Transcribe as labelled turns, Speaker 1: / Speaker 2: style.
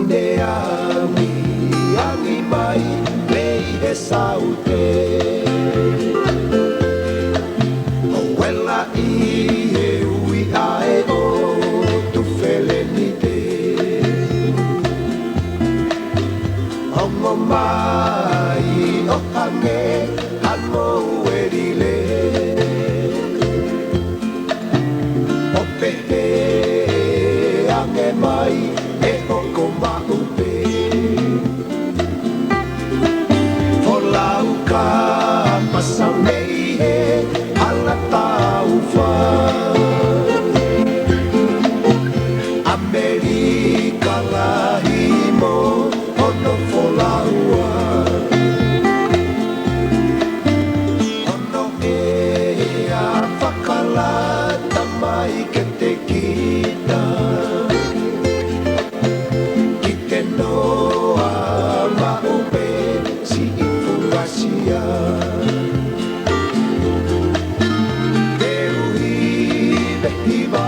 Speaker 1: neami angi mai lei e saute o quella e ui ae o tu felenite o mo mai o hange hanmo erile o pehe ange mai e hoko maupe Folau ka pasau nei he ala tau wha Amerika lahi mo ono folaua Ono e a whakalata mai ke te kita Noa maupe si infurasia Te uhi behiva